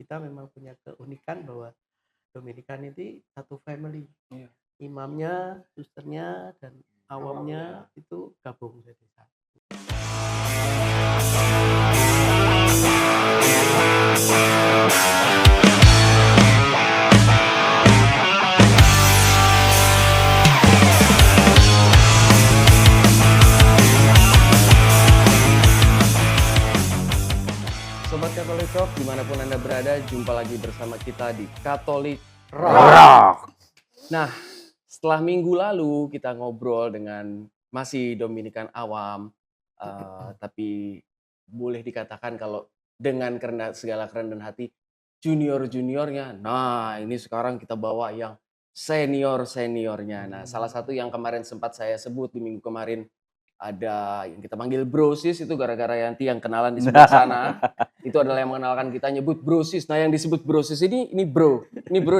kita memang punya keunikan bahwa Dominikan itu satu family. Iya. Imamnya, susternya, dan awamnya itu gabung jadi satu. Sobat Katolik Rock, dimanapun Anda berada, jumpa lagi bersama kita di Katolik Rock. Nah, setelah minggu lalu kita ngobrol dengan masih Dominikan awam, tapi boleh dikatakan kalau dengan segala kerendahan hati, junior-juniornya. Nah, ini sekarang kita bawa yang senior-seniornya. Nah, salah satu yang kemarin sempat saya sebut di minggu kemarin, ada yang kita panggil brosis, itu gara-gara Yanti yang kenalan di sebelah sana. Itu adalah yang mengenalkan kita, nyebut brosis. Nah, yang disebut brosis ini bro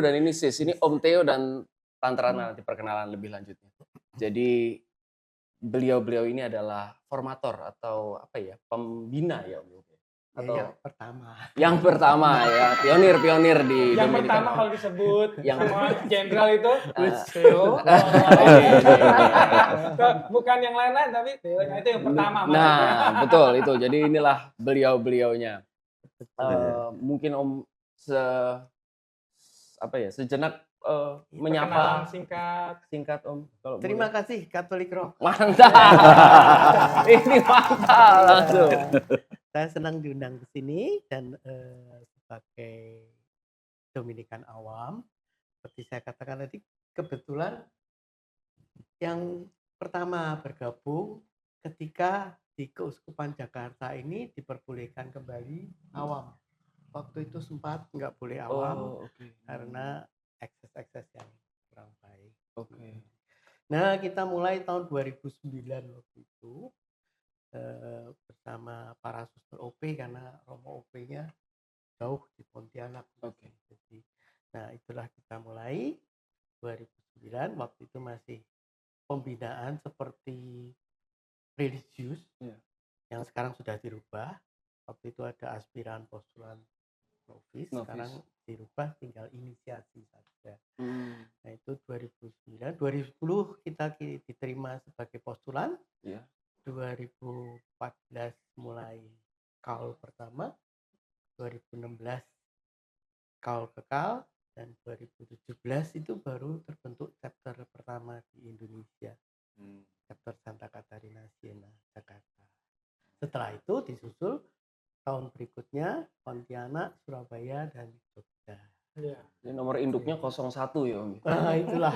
dan ini sis. Ini Om Theo dan Tante Ratna, nanti perkenalan lebih lanjutnya. Jadi beliau ini adalah formator atau apa ya, pembina ya Om. Atau yang pertama ya, pionir di yang Dominikan. pertama kalau disebut yang sama jenderal itu Theo. Bukan yang lain-lain tapi Theo itu yang pertama. Nah, betul itu. Jadi inilah beliaunya. Mungkin Om sejenak menyapa singkat Om. Kalau Terima kasih Katolik Rock. Mantap. Ini mantap langsung. Saya senang diundang ke sini dan sebagai Dominikan awam, seperti saya katakan tadi, kebetulan yang pertama bergabung ketika di Keuskupan Jakarta ini diperbolehkan kembali awam. Waktu itu sempat nggak boleh awam karena ekses yang kurang baik. Nah, kita mulai tahun 2009 waktu itu bersama para suster OP karena Romo OP-nya jauh di Pontianak. Jadi, nah itulah kita mulai 2009. Waktu itu masih pembinaan seperti religius yang sekarang sudah dirubah. Waktu itu ada aspiran, postulan, novis. Sekarang dirubah, tinggal inisiasi saja. Nah itu 2009. 2010 kita diterima sebagai postulan. 2014 mulai kaul pertama, 2016 kaul kekal, dan 2017 itu baru terbentuk chapter pertama di Indonesia, chapter Santa Katarina Siena Jakarta. Setelah itu disusul tahun berikutnya Pontianak, Surabaya, dan Jogja. Ini nomor induknya 01 ya Om. Itulah.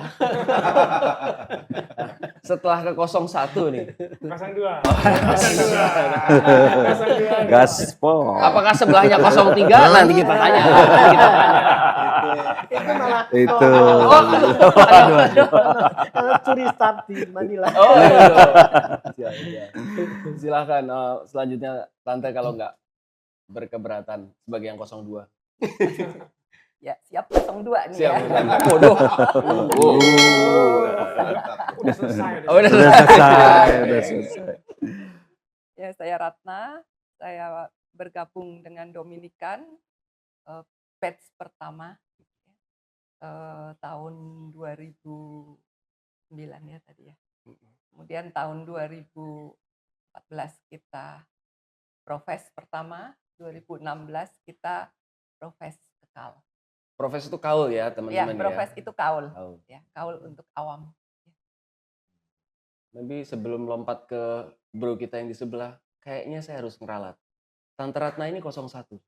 Setelah ke 01 nih. 02. Gaspol. Apakah sebelahnya 03? Nanti kita tanya. Itu malah Itu. curi start di Manila. Silakan. Selanjutnya Tante kalau nggak berkeberatan sebagai yang 02. Ya, siap 02 nih siap, ya. Waduh. Udah selesai. Udah selesai. Ya, saya Ratna. Saya bergabung dengan Dominikan batch pertama tahun 2009 ya tadi ya. Kemudian tahun 2014 kita profes pertama, 2016 kita profes kekal. Profes itu kaul ya teman-teman ya. Profes itu kaul. Ya, kaul untuk awam. Tapi sebelum lompat ke bro kita yang di sebelah, kayaknya saya harus ngeralat. Tante Ratna ini 01.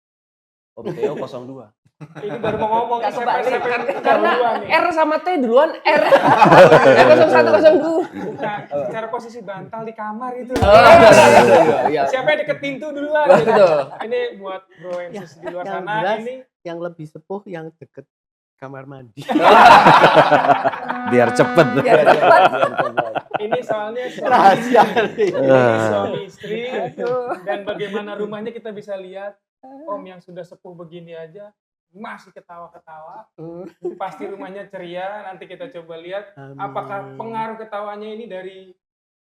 Om Theo 02. Ini baru mau ngomong siapa Karena R sama T duluan R. 01 02. Bukan, secara posisi bantal di kamar itu. Siapa yang deket pintu duluan? Ini buat bro yang di luar sana ini. Yang lebih sepuh yang deket kamar mandi. Biar cepet. Ini soalnya suami istri dan bagaimana rumahnya kita bisa lihat. Om yang sudah sepuh begini aja masih ketawa-ketawa. Pasti rumahnya ceria. Nanti kita coba lihat apakah pengaruh ketawanya ini dari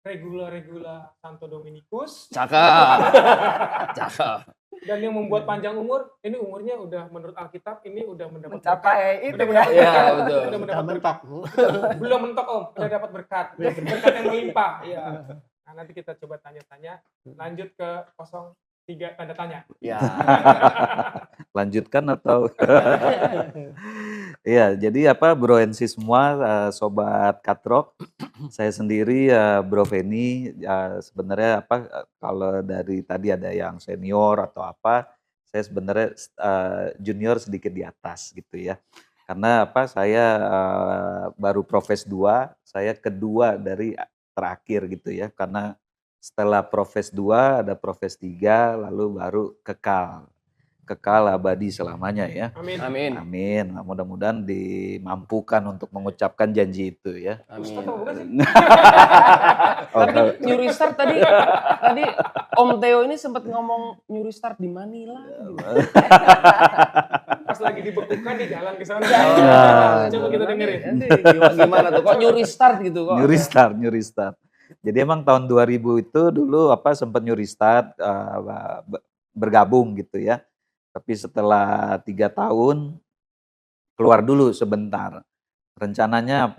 regula Santo Dominikus. Cakep. Dan yang membuat panjang umur, ini umurnya udah menurut Alkitab ini udah mendapat berkat. Mencapai itu Udah ya. mendapat Iya, berkat. betul. Udah Udah mendapat berkat. mentok. Belum mentok Om, udah dapat berkat. Berkat yang melimpah. Iya. Nah, nanti kita coba tanya-tanya. Lanjut ke 03 tanda tanya. Ya. Lanjutkan atau? Iya, jadi Bro NC semua, sobat Katrok, saya sendiri Bro Feni, sebenarnya kalau dari tadi ada yang senior atau saya sebenarnya junior sedikit di atas gitu ya. Karena saya baru Profes 2, saya kedua dari terakhir gitu ya. Karena setelah Profes 2 ada Profes 3, lalu baru kekal abadi selamanya ya. Amin. Amin. Amin. Nah, mudah-mudahan dimampukan untuk mengucapkan janji itu ya. Amin. Ustaz tahu bukan sih? Tapi new restart tadi Om Theo ini sempat ngomong new restart di Manila. Pas lagi dibekukan di jalan ke sana. Ya. Coba kita dengerin. Nanti gimana tuh? Kok new restart gitu kok? New restart. Jadi emang tahun 2000 itu dulu sempat new restart, bergabung gitu ya. Tapi setelah 3 tahun keluar dulu sebentar. Rencananya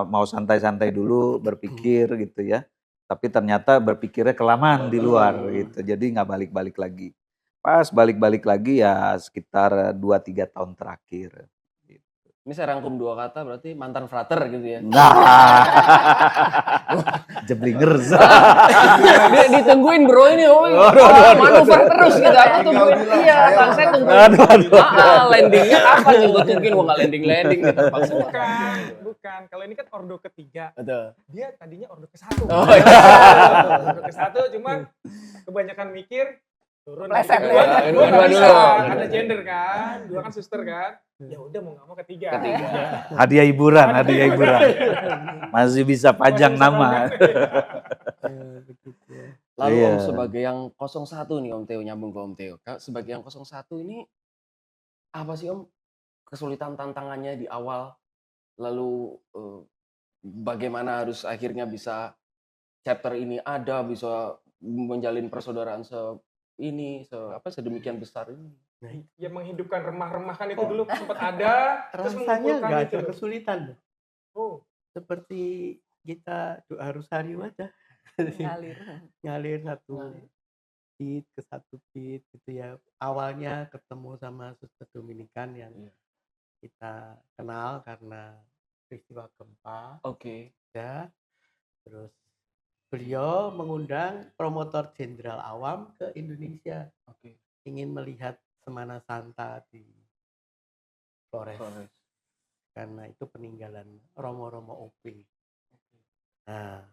mau santai-santai dulu, berpikir gitu ya. Tapi ternyata berpikirnya kelamaan di luar gitu. Jadi nggak balik-balik lagi. Pas balik-balik lagi ya sekitar 2-3 tahun terakhir. Ini saya rangkum 2 kata berarti mantan frater gitu ya. Nah, jeblingers. Ditungguin bro ini, manuver terus gitu. Aku tungguin, iya, bang saya tungguin. Landingnya kapan yang gue tungguin? Wah nggak landing gitu. Bukan. Kalau ini kan ordo ketiga. Betul. Dia tadinya ordo ke-1. Oh iya. Ordo ke-1 cuma kebanyakan mikir turun Pleset lagi. ya. Dua nggak Dua bisa. dulu. Ada gender kan. 2 kan suster kan. Ya udah mau nggak mau ketiga. Hadiah hiburan. Masih bisa panjang Masih bisa nama. Lalu Iya. Om sebagai yang 01 nih Om Theo, nyambung ke Om Theo. Sebagai yang 01 ini apa sih Om kesulitan tantangannya di awal? Lalu bagaimana harus akhirnya bisa chapter ini ada, bisa menjalin persaudaraan sedemikian besar ini? Ya menghidupkan remah-remah kan itu dulu sempat ada. Terus Rasanya mengumpulkan nggak itu. ada kesulitan. Oh, Seperti kita doa rosarium aja. Ngalir. Ngalir satu beat ke satu beat gitu ya. Awalnya ketemu sama Suster Dominikan yang kita kenal karena peristiwa gempa. Oke. Ya. Terus beliau mengundang promotor jenderal awam ke Indonesia. Oke. Ingin melihat Semana Santa di Flores. Karena itu peninggalan Romo-Romo OP. Nah,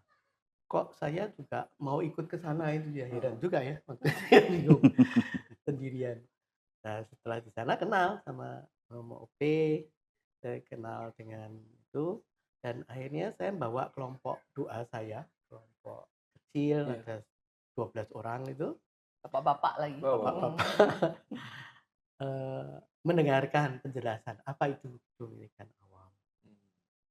kok saya juga mau ikut ke sana itu ya heran juga ya. Maksudnya bingung sendirian. Nah, setelah di sana kenal sama Romo OP, saya kenal dengan itu dan akhirnya saya bawa kelompok doa saya, kelompok kecil ada 12 orang itu. Bapak-bapak lagi. Bapak-bapak. Mendengarkan penjelasan apa itu Dominikan awam.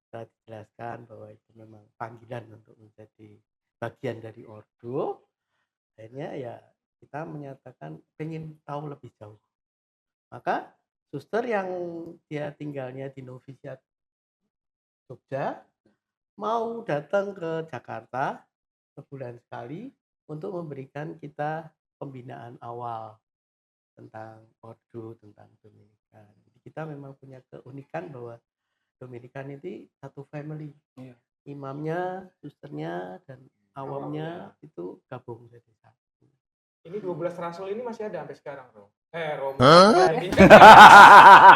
Saya dijelaskan bahwa itu memang panggilan untuk menjadi bagian dari ordo. Akhirnya ya kita menyatakan pengen tahu lebih jauh. Maka suster yang dia tinggalnya di novisiat Jogja mau datang ke Jakarta sebulan sekali untuk memberikan kita pembinaan awal tentang ordo, tentang Dominikan. Jadi kita memang punya keunikan bahwa Dominikan itu satu family. Iya. Imamnya, susternya, dan awamnya itu gabung jadi satu. ini 12 rasul ini masih ada sampai sekarang, Rom. Rom.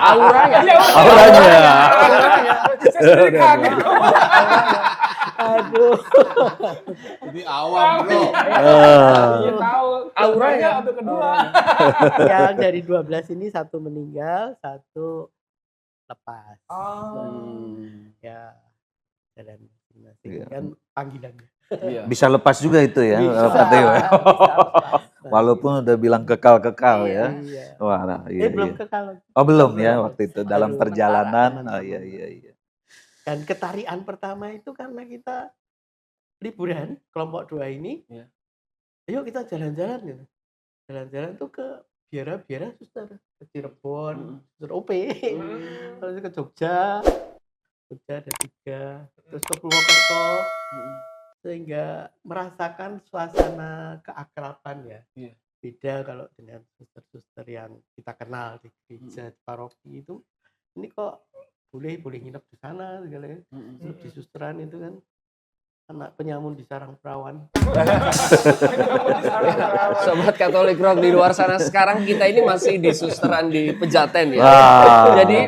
Auranya. Saya sendiri kaget. Aduh. Ini awam bro. Iya tahu. Auranya. Untuk kedua. Yang dari 12 ini satu meninggal, satu lepas. Ya, jalan masing-masing Iya. kan panggilannya. Iya. Bisa lepas juga itu ya, Bisa. Pak Teo ya. Bisa. Walaupun udah bilang kekal-kekal ya. Iya. Wah, nah, iya, Belum iya. kekal. Oh belum ya Belum. waktu itu Baru dalam perjalanan. sementara. Oh iya. Dan ketarian pertama itu karena kita liburan kelompok 2 ini. Iya. Ayo kita jalan-jalan gitu. jalan-jalan tuh ke biara-biara suster, ke Cirebon, suster OP, terus ke Jogja ada 3, terus ke Purwokerto, sehingga merasakan suasana keakraban ya. Iya. Beda kalau dengan suster-suster yang kita kenal di gereja, di paroki itu, ini kok boleh nginep di sana segala ya. Nginep di susteran itu kan anak penyamun di sarang perawan. Sobat Katolik Rock di luar sana, sekarang kita ini masih di susteran di Pejaten ya. Wah. Jadi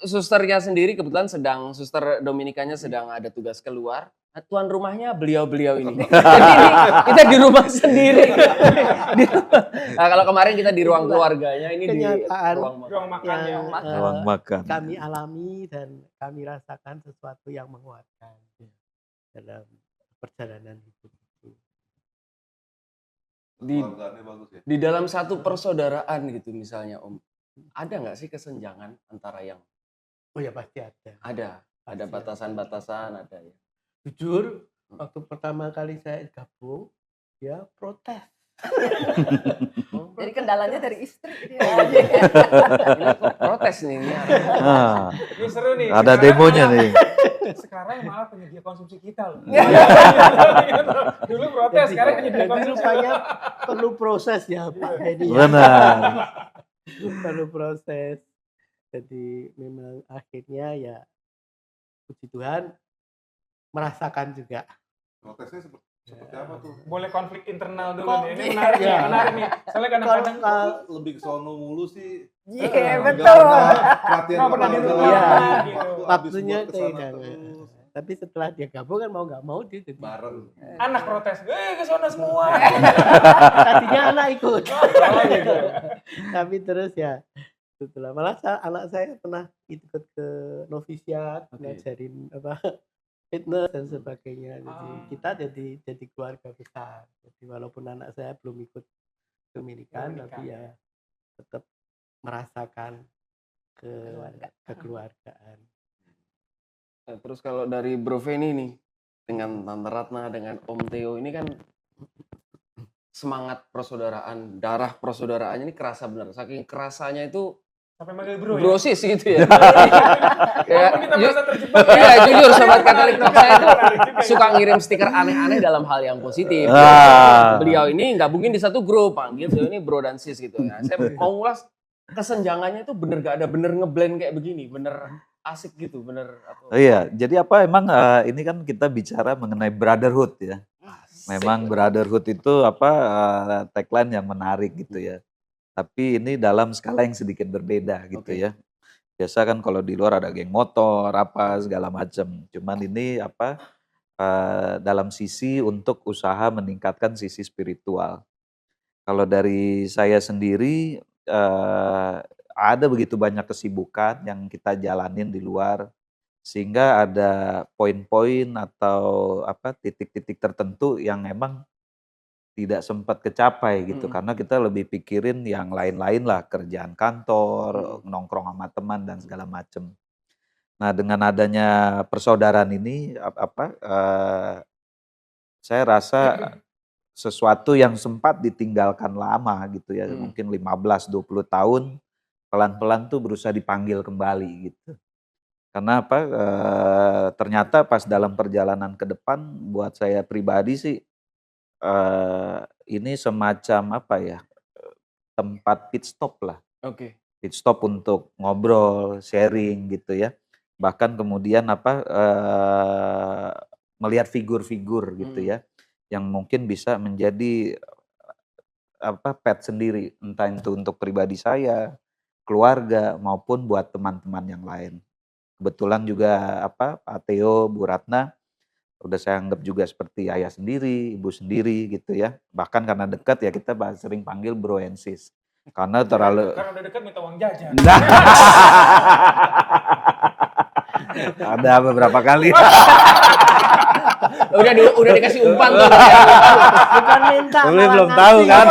susternya sendiri kebetulan suster Dominikanya sedang ada tugas keluar. Nah, tuan rumahnya beliau-beliau ini. Jadi ini kita di rumah sendiri. Nah, kalau kemarin kita di ruang keluarganya, ini di Kenyataan Ruang makan ya. Ruang makan. kami alami dan kami rasakan sesuatu yang menguatkan dalam perjalanan hidup itu. Keluarganya bagus ya. Di dalam satu persaudaraan gitu misalnya Om, ada nggak sih kesenjangan antara yang Oh ya pasti ada. ada Pasti batasan-batasan, ada ya. Jujur, waktu pertama kali saya gabung, dia protes. Jadi kendalanya dari istri dia. Ini kok protes nih. Ini. Ah, Ini seru nih. ada Sekarang demonya malah- nih. Sekarang malah penyedia konsumsi kita loh. Dulu protes, sekarang penyedia Jadi konsumsi. rupanya perlu proses ya Pak Hedi. ya. Benar. Perlu proses. Jadi memang akhirnya ya puji Tuhan merasakan juga. Protesnya seperti apa tuh? Boleh konflik internal dulu Kok nih. Ini iya? menarik nih, Iya. menarik nih. Soalnya kadang-kadang Kalau- Lebih ke sono mulu sih. Iya, Nggak betul. pernah Pelatihan Nggak pernah di keluarga rumah, lagi, gitu. habis waktunya buat kesana tidak. terus. Tapi setelah dia gabung kan mau nggak mau dia jadi. Bareng. anak protes, ke sana semua. Tadinya anak ikut. Oh, gitu. Tapi terus ya setelah malah anak saya pernah ikut ke novisiat, ngajarin apa fitness dan sebagainya. Jadi kita jadi keluarga besar. Jadi walaupun anak saya belum ikut Dominikan, tapi ya tetap merasakan kekeluargaan. Nah, terus kalau dari Bro Feni nih, dengan Tante Ratna, dengan Om Theo ini kan semangat persaudaraan, darah persaudaraannya ini kerasa bener. Saking kerasanya itu Sampai manggil bro ya. brosis gitu ya. Kayak, Walaupun kita merasa terjebak. iya jujur Sobat Katolik Talk, saya tuh suka ngirim stiker aneh-aneh dalam hal yang positif. Ah. Beliau ini nggak mungkin di satu grup, panggil tuh ini bro dan sis gitu ya. Saya mau ngulas kesenjangannya itu bener gak ada, bener ngeblend kayak begini, bener asik gitu, bener apa? Oh iya, jadi apa emang ini kan kita bicara mengenai brotherhood ya. Memang brotherhood itu apa tagline yang menarik gitu ya. Tapi ini dalam skala yang sedikit berbeda gitu Oke. ya. Biasa kan kalau di luar ada geng motor apa segala macam. Cuman ini apa dalam sisi untuk usaha meningkatkan sisi spiritual. Kalau dari saya sendiri ada begitu banyak kesibukan yang kita jalanin di luar sehingga ada poin-poin atau apa titik-titik tertentu yang emang tidak sempat kecapai gitu karena kita lebih pikirin yang lain-lain lah, kerjaan kantor, nongkrong sama teman dan segala macem. Nah dengan adanya persaudaraan ini saya rasa sesuatu yang sempat ditinggalkan lama gitu ya, mungkin 15-20 tahun pelan-pelan tuh berusaha dipanggil kembali gitu. Karena apa? Ternyata pas dalam perjalanan ke depan buat saya pribadi sih ini semacam apa ya, tempat pit stop lah. Oke. Pit stop untuk ngobrol, sharing gitu ya. Bahkan kemudian apa melihat figur-figur gitu ya, yang mungkin bisa menjadi apa pet sendiri, entah itu untuk pribadi saya, keluarga maupun buat teman-teman yang lain. Kebetulan juga apa Pak Theo, Bu Ratna udah saya anggap juga seperti ayah sendiri, ibu sendiri gitu ya. Bahkan karena dekat ya kita sering panggil bro and sis. Karena terlalu Karena udah dekat minta uang jajan. ada beberapa kali. Udah dikasih umpan tuh. Bukan minta, Tapi malah belum ngasih. tahu kan.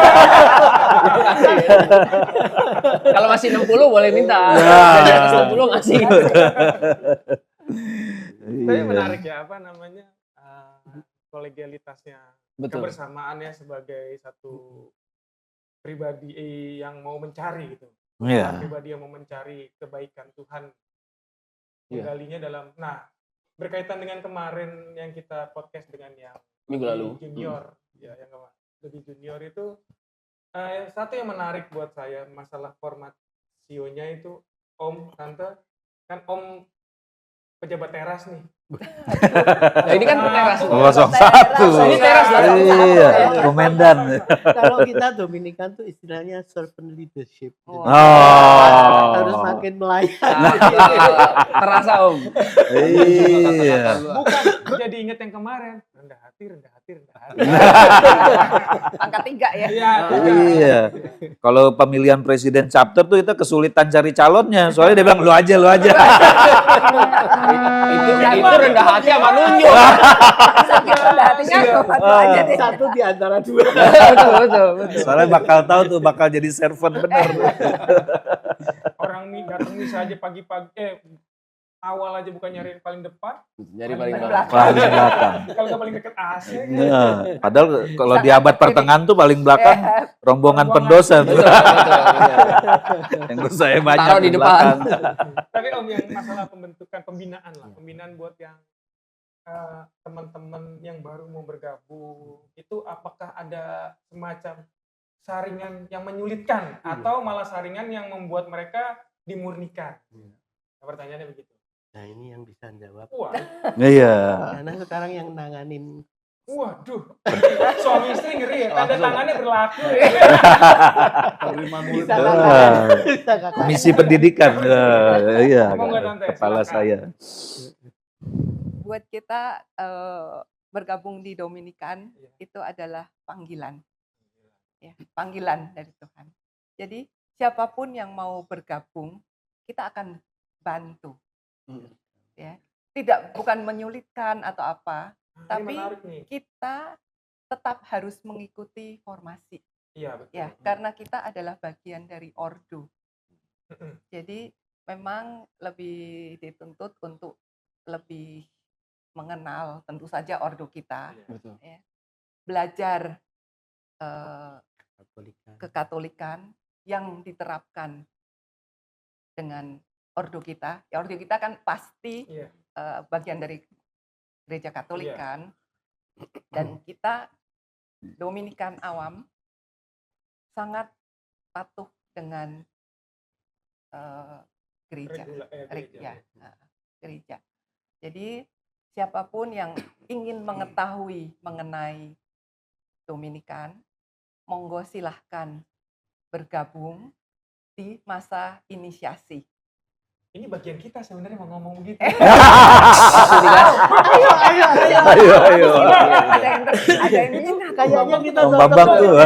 Kalau masih 60 boleh minta. Ya. Di atas 60 ngasih. Tapi Iya. menarik ya, apa namanya, kolegialitasnya, Betul. kebersamaannya sebagai satu pribadi yang mau mencari gitu. Iya. Pribadi yang mau mencari kebaikan Tuhan. Iya. Menggalinya dalam, nah berkaitan dengan kemarin yang kita podcast dengan yang Minggu lalu. junior, ya yang lebih junior itu satu yang menarik buat saya masalah formasionya itu Om, Tante, kan Om pejabat teras nih. Nah, ini kan teras. 01. Ini teras lah. Iya, komandan. Kalau kita Dominikan tuh istilahnya servant leadership. Jadi Oh. harus makin melayani. Terasa Om. Iya. Bukan jadi inget yang kemarin, rendah hati, rendah hati, rendah hati. Angka 3 ya. Iya, Iya. Kalau pemilihan presiden chapter tuh kita kesulitan cari calonnya. Soalnya dia bilang lu aja, lu aja. Itu rendah hati sama nunjuk. Saking rendah hatinya satu aja deh. Satu di antara dua. betul. Soalnya bakal tahu tuh bakal jadi servant bener. orang nih datang nih saja pagi-pagi, awal aja bukan nyari yang paling depan, Jadi paling Paling belakang. Paling belakang. kalau nggak paling deket AC. Nah, padahal kalau di abad pertengahan tuh paling belakang rombongan pendosa tuh. Yang dosanya banyak Taruh di depan. belakang. Tapi Om yang masalah pembentukan pembinaan lah, pembinaan buat yang teman-teman yang baru mau bergabung itu apakah ada semacam saringan yang menyulitkan atau malah saringan yang membuat mereka dimurnikan? Pertanyaannya begitu. Nah ini yang bisa jawab. Wah, Iya. Karena sekarang yang nanganin waduh, suami istri ngeri ya, tanda tangannya berlaku ya. Penerimaan murid Bisa baru. kakak. Bisa kakak. Komisi pendidikan. Iya. Ngomong nggak, Tante? Kepala Silakan. saya. Buat kita bergabung di Dominikan Iya. itu adalah panggilan. Ya, panggilan dari Tuhan. Jadi siapapun yang mau bergabung, kita akan bantu. Ya. Bukan menyulitkan atau apa, Ini tapi menarik nih. kita tetap harus mengikuti formasi. Iya betul. Ya, karena kita adalah bagian dari ordo. Jadi memang lebih dituntut untuk lebih mengenal tentu saja ordo kita, Betul. ya. Belajar Katolikan. kekatolikan yang diterapkan dengan ordo kita. Ya ordo kita kan pasti Iya. bagian dari gereja Katolik Iya. kan. Dan kita Dominikan awam sangat patuh dengan gereja. Gereja. Jadi siapapun yang ingin mengetahui mengenai Dominikan, monggo silahkan bergabung di masa inisiasi. Ini bagian kita sebenarnya mau ngomong begitu. Ayo. Ada yang minat. Kayaknya kita Om Bambang tuh. Oh.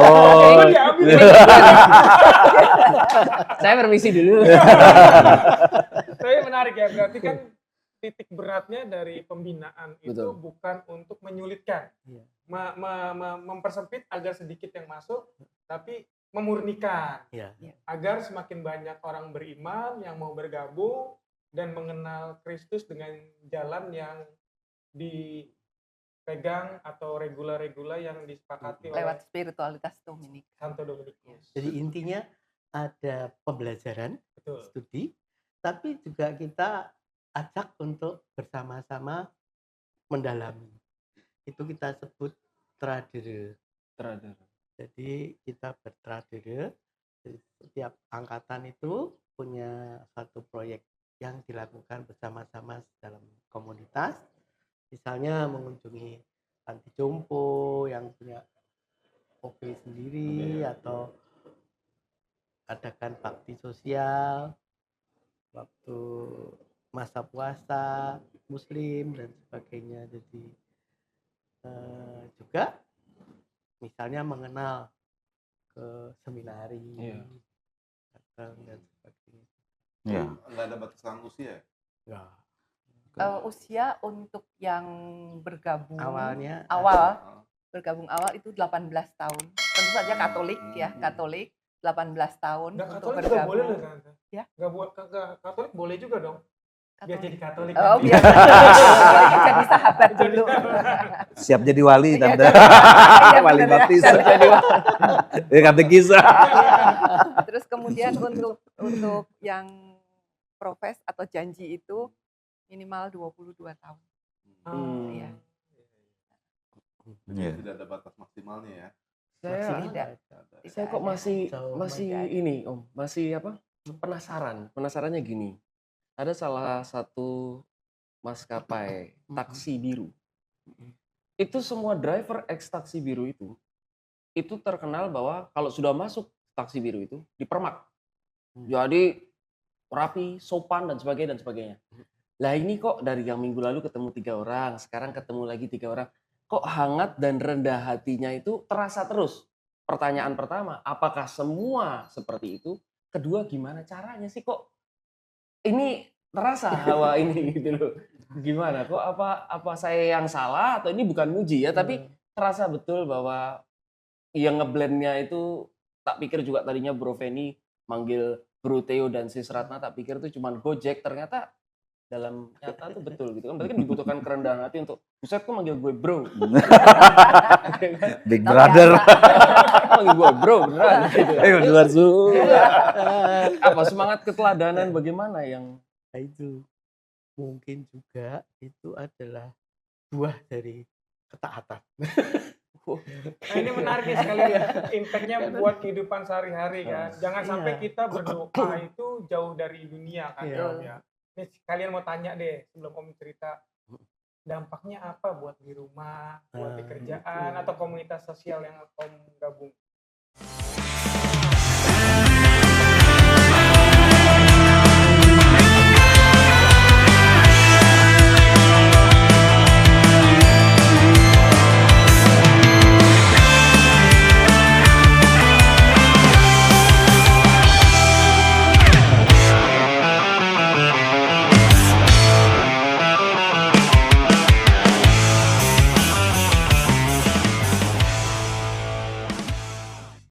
Oh. Saya permisi dulu. Saya menarik ya, berarti kan titik beratnya dari pembinaan itu Betul. bukan untuk menyulitkan, Iya. mempersempit agar sedikit yang masuk, tapi memurnikan Iya. agar semakin banyak orang beriman yang mau bergabung dan mengenal Kristus dengan jalan yang dipegang atau regula-regula yang disepakati Lewat oleh spiritualitas Dominikan. Santo Dominikus. Jadi intinya ada pembelajaran, Betul. studi, tapi juga kita ajak untuk bersama-sama mendalami. Itu kita sebut tradere. Jadi kita bertradere, jadi setiap angkatan itu punya satu proyek yang dilakukan bersama-sama dalam komunitas. Misalnya mengunjungi panti jompo yang punya OP sendiri atau adakan bakti sosial waktu masa puasa Muslim dan sebagainya. Jadi juga misalnya mengenal ke seminari dan sebagainya. Iya. Nggak ada batasan usia ya? Enggak. Usia untuk yang bergabung Awalnya bergabung awal itu 18 tahun. Tentu saja Katolik ya, Katolik 18 tahun Nggak untuk Katolik juga boleh loh bergabung. Tante. Ya. Nggak buat Katolik boleh juga dong. Biar jadi Katolik. Oh, nanti. biar jadi sahabat dulu. Siap jadi wali Iya, tante. iya, Wali bener ya. baptis. Ya katekis. Terus kemudian untuk yang profes atau janji itu minimal 22 tahun. Hmm. Iya. Iya. Tidak ada batas maksimalnya ya. Saya Tidak. saya kok ada. masih Jauh masih nggak ada. ini Om, masih apa? Penasarannya gini. Ada salah satu maskapai taksi biru. Itu semua driver ex taksi biru itu terkenal bahwa kalau sudah masuk taksi biru itu dipermak. Jadi rapi, sopan dan sebagainya. Lah ini kok dari yang minggu lalu ketemu 3 orang, sekarang ketemu lagi 3 orang. Kok hangat dan rendah hatinya itu terasa terus. Pertanyaan pertama, apakah semua seperti itu? Kedua, gimana caranya sih kok ini terasa hawa ini gitu loh. Gimana kok apa saya yang salah atau ini bukan muji ya, tapi terasa betul bahwa yang ngeblendnya itu tak pikir juga tadinya Bro Feni manggil Bro Theo dan Sis Ratna, tak pikir itu cuma Gojek, ternyata dalam nyata tuh betul gitu kan. Berarti kan dibutuhkan kerendahan hati untuk buset kok manggil gue bro. Big brother. Manggil gue bro beneran gitu. Ayo luar su. Apa semangat keteladanan bagaimana yang Nah, itu mungkin juga itu adalah buah dari ketaatan. Nah, ini menarik sekali ya, impact-nya buat kehidupan sehari-hari kan. Jangan sampai Iya. kita berdoa itu jauh dari dunia kan Iya. Om ya. Ini kalian mau tanya deh sebelum Om cerita dampaknya apa buat di rumah, buat di Nah, kerjaan itu. atau komunitas sosial yang Om gabung.